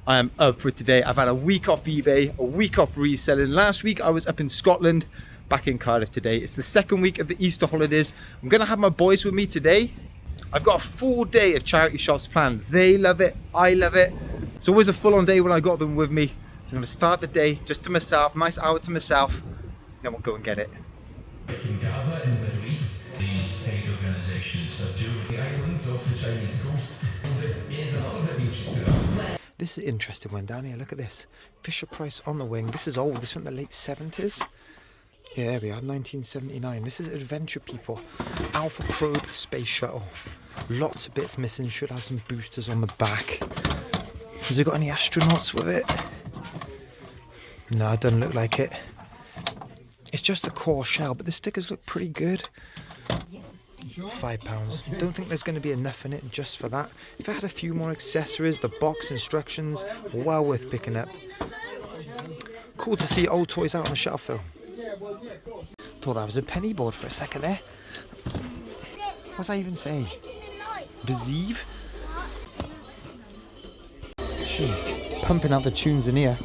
I am up for today. I've had a week off eBay, a week off reselling. Last week I was up in Scotland, back in Cardiff today. It's the second week of the Easter holidays. I'm gonna have my boys with me today. I've got a full day of charity shops planned. They love it, I love it. It's always a full on day when I got them with me. So I'm gonna start the day just to myself, nice hour to myself, then we'll go and get it. In Gaza and the Middle East, these aid organisations subdue the islands off the Chinese coast. And this is another video she's put up. This is an interesting one down here. Look at this. Fisher Price on the wing. This is old. This is from the late 70s. Yeah, there we are. 1979. This is Adventure People. Alpha Probe Space Shuttle. Lots of bits missing. Should have some boosters on the back. Has it got any astronauts with it? No, it doesn't look like it. It's just the core shell, but the stickers look pretty good. £5. Don't think there's going to be enough in it just for that. If I had a few more accessories, the box instructions, well worth picking up. Cool to see old toys out on the shelf though. Thought that was a penny board for a second there. What's that even say? Bezieve? Jeez, pumping out the tunes in here.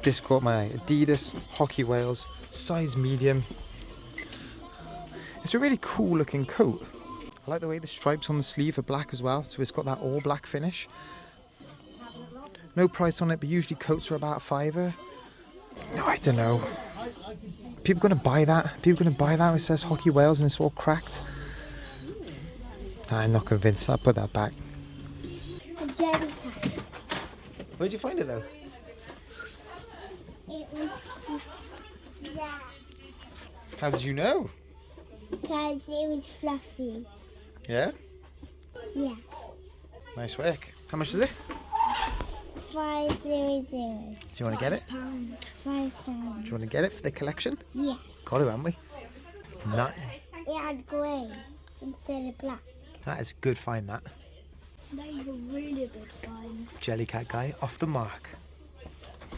This caught my eye. Adidas Hockey Wales, size medium. It's a really cool looking coat. I like the way the stripes on the sleeve are black as well, so it's got that all black finish. No price on it, but usually coats are about £5. No, I don't know. People gonna buy that? People gonna buy that? It says Hockey Wales and it's all cracked. I'm not convinced. I'll put that back. A jelly cat. Where'd you find it though? It was yeah, How did you know? because it was fluffy. Yeah? Yeah. Nice work. How much is it? 500. Do you want to get it? £5. Do you want to get it for the collection? Yeah. Got it, haven't we? No, It had grey instead of black. that is a good find, that. That is a really good find. Jellycat guy off the mark.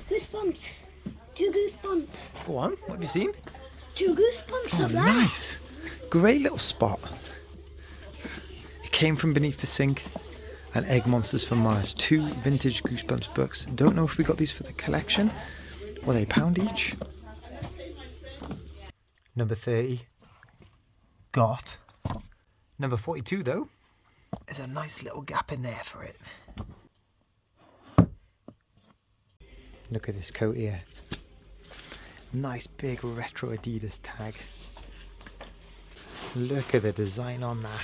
Goosebumps. 2 goosebumps. Go on, what have you seen? 2 goosebumps Oh, up there. nice. Great little spot. It came from beneath the sink. And Egg Monsters from Mars. 2 vintage Goosebumps books. Don't know if we got these for the collection. Were they £1 each? Number 30. Got. Number 42 though. There's a nice little gap in there for it. Look at this coat here. Nice big retro Adidas tag. Look at the design on that.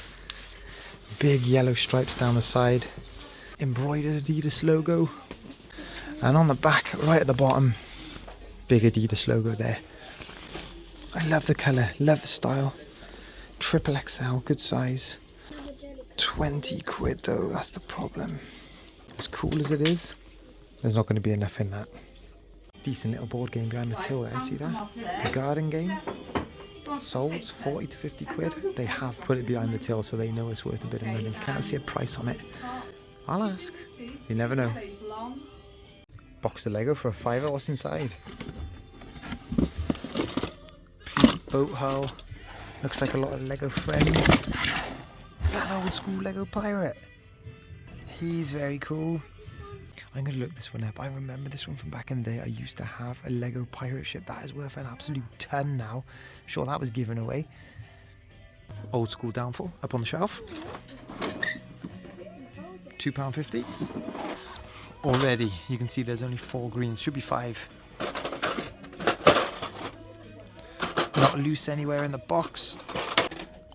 Big yellow stripes down the side. Embroidered Adidas logo. And on the back, right at the bottom, big Adidas logo there. I love the colour, love the style. Triple XL, good size. 20 quid though, that's the problem. As cool as it is, there's not going to be enough in that. Decent little board game behind the till there, see that? The garden game. Sold 40 to 50 quid. They have put it behind the till so they know it's worth a bit of money. Can't see a price on it. I'll ask. You never know. Box of Lego for a £5. What's inside? Police boat hull. Looks like a lot of Lego friends. Is that an old school Lego pirate? He's very cool. I'm going to look this one up. I remember this one from back in the day. I used to have a Lego pirate ship. That is worth an absolute ton now. I'm sure that was given away. Old school Downfall up on the shelf. £2.50. Already you can see there's only 4 greens. Should be 5. Not loose anywhere in the box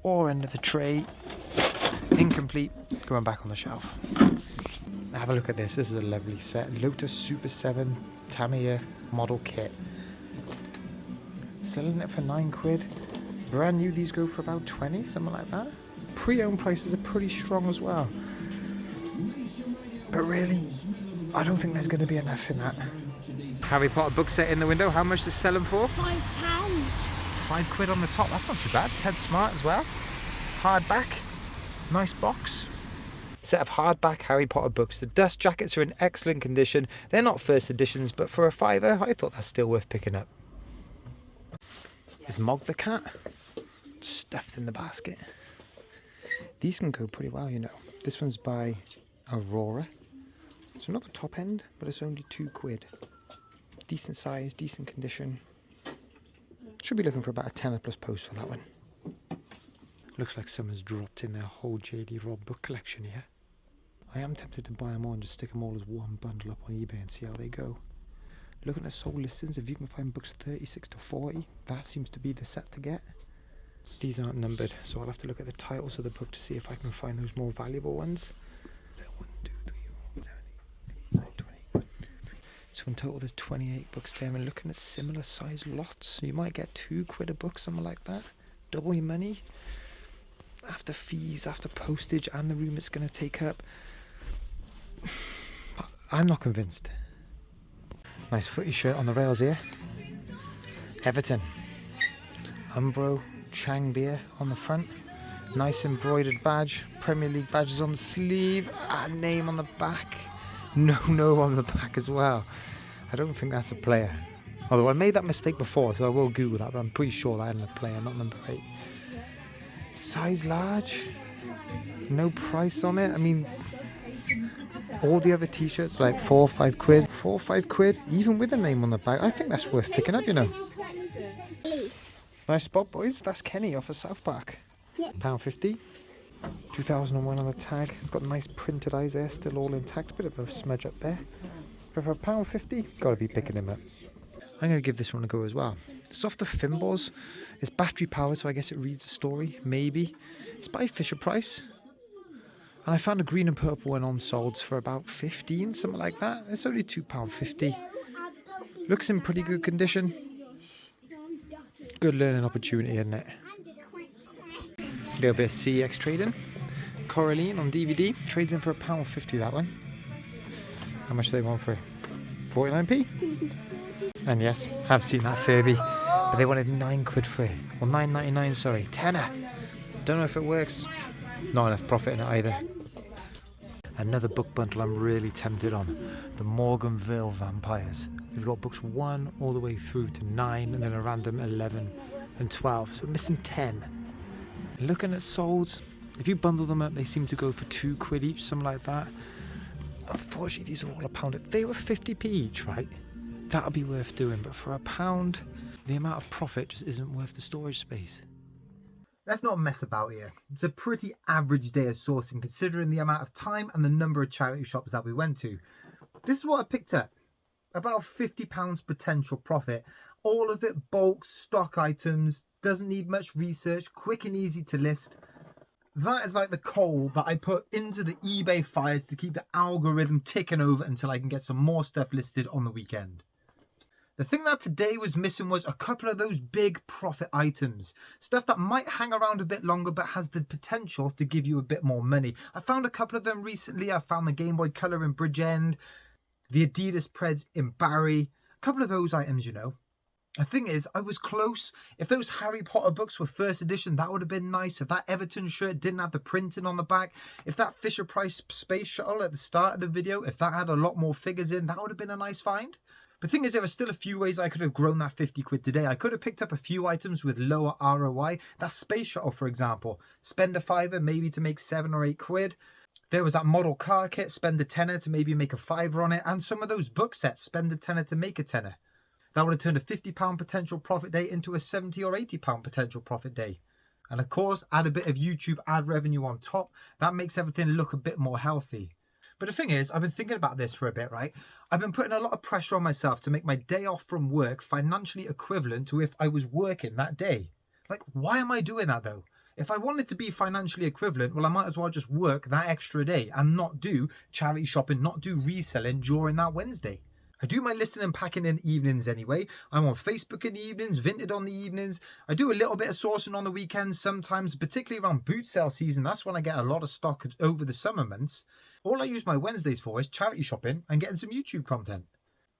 or under the tray. Incomplete. Going back on the shelf. Have a look at this. This is a lovely set. Lotus Super 7 Tamiya model kit. Selling it for 9 quid. Brand new, these go for about 20, something like that. Pre-owned prices are pretty strong as well. But really, I don't think there's going to be enough in that. Harry Potter book set in the window. How much is selling for? £5. 5 quid on the top. That's not too bad. Ted Smart as well. Hardback. Nice box. Set of hardback Harry Potter books. The dust jackets are in excellent condition. They're not first editions, but for a £5, I thought that's still worth picking up. Is Mog the cat stuffed in the basket? These can go pretty well, you know. This one's by Aurora. It's not the top end, but it's only £2. Decent size, decent condition. Should be looking for about a tenner plus post for that one. Looks like someone's dropped in their whole JD Robb book collection here. I am tempted to buy them all and just stick them all as one bundle up on eBay and see how they go. Looking at sold listings, if you can find books 36 to 40, that seems to be the set to get. These aren't numbered, so I'll have to look at the titles of the book to see if I can find those more valuable ones. 1, 2, 3, 4, 7, 8, 9, 20. So in total there's 28 books there, and looking at similar size lots. You might get £2 a book, something like that. Double your money. After fees, after postage, and the room it's going to take up. I'm not convinced. Nice footy shirt on the rails here. Everton. Umbro Chang beer on the front. Nice embroidered badge. Premier League badges on the sleeve. Name on the back. No on the back as well. I don't think that's a player. Although I made that mistake before, so I will Google that, but I'm pretty sure that isn't a player, not number 8. Size large. No price on it. I mean, all the other t-shirts like £4 or £5. £4 or £5, even with a name on the back. I think that's worth picking up, you know. Nice spot, boys. That's Kenny off of South Park. Yeah. £1.50. 2001 on the tag. It's got nice printed eyes there, still all intact. Bit of a smudge up there. But for £1.50, got to be picking him up. I'm going to give this one a go as well. It's off the Thimbles. It's battery powered, so I guess it reads a story, maybe. It's by Fisher Price. And I found a green and purple one on solds for about 15, something like that. It's only £2.50. Looks in pretty good condition. Good learning opportunity, isn't it? A little bit of CX trading. Coraline on DVD. Trades in for £1.50, that one. How much do they want for it? 49p? And yes, have seen that Furby. But they wanted £9 for it. Well, £9.99, sorry. Tenner. Don't know if it works. Not enough profit in it either. Another book bundle I'm really tempted on. The Morganville Vampires. We've got books 1 all the way through to 9, and then a random 11 and 12. So we're missing 10. Looking at solds, if you bundle them up, they seem to go for £2 each, something like that. Unfortunately, these are all £1. If they were 50p each, right, that'll be worth doing. But for £1, the amount of profit just isn't worth the storage space. Let's not mess about here. It's a pretty average day of sourcing considering the amount of time and the number of charity shops that we went to. This is what I picked up. About £50 potential profit. All of it bulk stock items. Doesn't need much research. Quick and easy to list. That is like the coal that I put into the eBay fires to keep the algorithm ticking over until I can get some more stuff listed on the weekend. The thing that today was missing was a couple of those big profit items. Stuff that might hang around a bit longer but has the potential to give you a bit more money. I found a couple of them recently. I found the Game Boy Color in Bridgend, the Adidas Preds in Barry. A couple of those items, you know. The thing is, I was close. If those Harry Potter books were first edition, that would have been nice. If that Everton shirt didn't have the printing on the back, if that Fisher Price Space Shuttle at the start of the video, if that had a lot more figures in, that would have been a nice find. The thing is, there are still a few ways I could have grown that £50 today. I could have picked up a few items with lower ROI. That Space Shuttle, for example. Spend a £5 maybe to make £7 or £8. There was that model car kit. Spend a tenner to maybe make a £5 on it. And some of those book sets. Spend a tenner to make a tenner. That would have turned a £50 potential profit day into a £70 or £80 potential profit day. And of course, add a bit of YouTube ad revenue on top. That makes everything look a bit more healthy. But the thing is, I've been thinking about this for a bit, right? I've been putting a lot of pressure on myself to make my day off from work financially equivalent to if I was working that day. Like, why am I doing that though? If I wanted to be financially equivalent, well, I might as well just work that extra day and not do charity shopping, not do reselling during that Wednesday. I do my listing and packing in the evenings anyway. I'm on Facebook in the evenings, Vinted on the evenings. I do a little bit of sourcing on the weekends sometimes, particularly around boot sale season. That's when I get a lot of stock over the summer months. All I use my Wednesdays for is charity shopping and getting some YouTube content.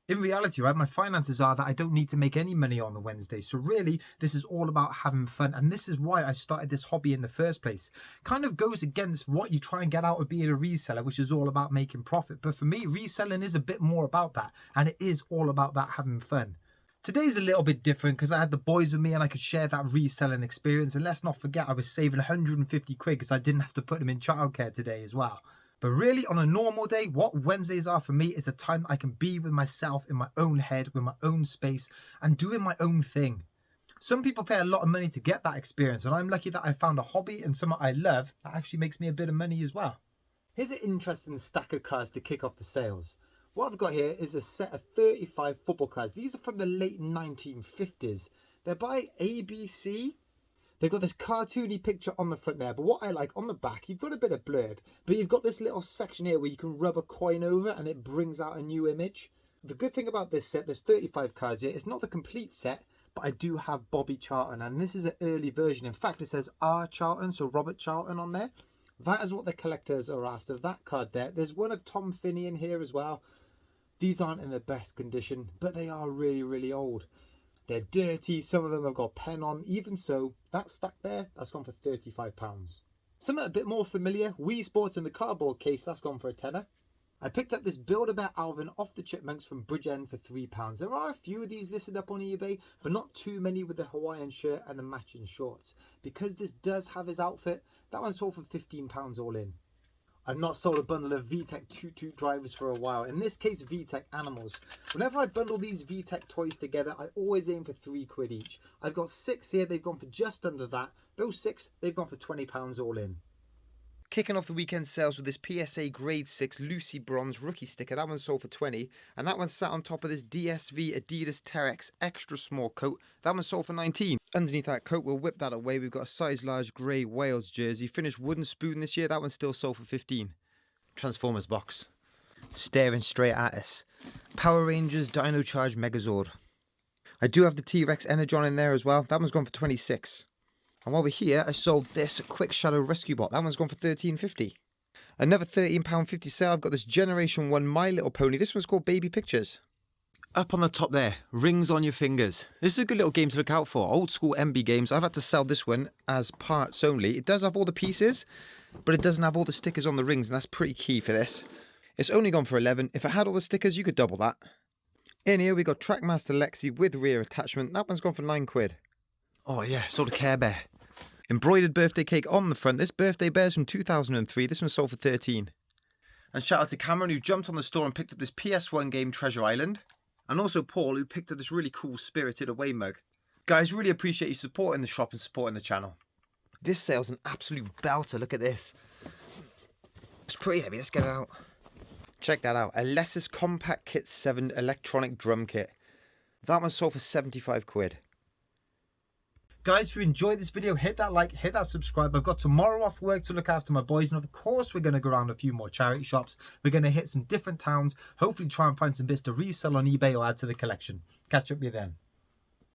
In reality, right, my finances are that I don't need to make any money on the Wednesday. So really, this is all about having fun. And this is why I started this hobby in the first place. Kind of goes against what you try and get out of being a reseller, which is all about making profit. But for me, reselling is a bit more about that. And it is all about that having fun. Today's a little bit different because I had the boys with me and I could share that reselling experience. And let's not forget, I was saving 150 quid because I didn't have to put them in childcare today as well. But really, on a normal day, what Wednesdays are for me is a time I can be with myself in my own head, with my own space, and doing my own thing. Some people pay a lot of money to get that experience, and I'm lucky that I found a hobby and something I love that actually makes me a bit of money as well. Here's an interesting stack of cards to kick off the sales. What I've got here is a set of 35 football cards. These are from the late 1950s. They're by ABC. They've got this cartoony picture on the front there, but what I like on the back, you've got a bit of blurb, but you've got this little section here where you can rub a coin over and it brings out a new image. The good thing about this set, there's 35 cards here. It's not the complete set, but I do have Bobby Charlton, and this is an early version. In fact, it says R. Charlton, so Robert Charlton on there. That is what the collectors are after, that card there. There's one of Tom Finney in here as well. These aren't in the best condition, but they are really, really old. They're dirty, some of them have got pen on. Even so, that stack there, that's gone for £35. Something a bit more familiar, Wii Sports in the cardboard case, that's gone for a tenner. I picked up this Build-A-Bear Alvin off the Chipmunks from Bridgend for £3. There are a few of these listed up on eBay, but not too many with the Hawaiian shirt and the matching shorts. Because this does have his outfit, that one sold for £15 all in. I've not sold a bundle of VTech Toot drivers for a while. In this case, VTech Animals. Whenever I bundle these VTech toys together, I always aim for £3 each. I've got 6 here, they've gone for just under that. Those 6, they've gone for £20 all in. Kicking off the weekend sales with this PSA Grade 6 Lucy Bronze rookie sticker. That one sold for 20, and that one sat on top of this DSV Adidas Terex extra small coat. That one sold for 19. Underneath that coat, we'll whip that away. We've got a size large grey Wales jersey. Finished wooden spoon this year. That one still sold for 15. Transformers box. Staring straight at us. Power Rangers Dino Charge Megazord. I do have the T-Rex Energon in there as well. That one's gone for 26. And while we're here, I sold this Quick Shadow Rescue Bot. That one's gone for £13.50. Another £13.50 sale. I've got this Generation 1 My Little Pony. This one's called Baby Pictures. Up on the top there, Rings on Your Fingers. This is a good little game to look out for. Old school MB games. I've had to sell this one as parts only. It does have all the pieces, but it doesn't have all the stickers on the rings, and that's pretty key for this. It's only gone for 11. If it had all the stickers, you could double that. In here, we got Trackmaster Lexi with rear attachment. That one's gone for £9. Oh yeah, sold a Care Bear. Embroidered birthday cake on the front. This birthday bear's from 2003. This one sold for 13. And shout out to Cameron, who jumped on the store and picked up this PS1 game Treasure Island. And also Paul, who picked up this really cool Spirited Away mug. Guys, really appreciate you supporting the shop and supporting the channel. This sale's an absolute belter. Look at this. It's pretty heavy. Let's get it out. Check that out. A Lesus Compact Kit 7 electronic drum kit. That one sold for £75. Guys, if you enjoyed this video, hit that like, hit that subscribe. I've got tomorrow off work to look after my boys, and of course we're going to go around a few more charity shops. We're going to hit some different towns, hopefully try and find some bits to resell on eBay or add to the collection. Catch up with you then.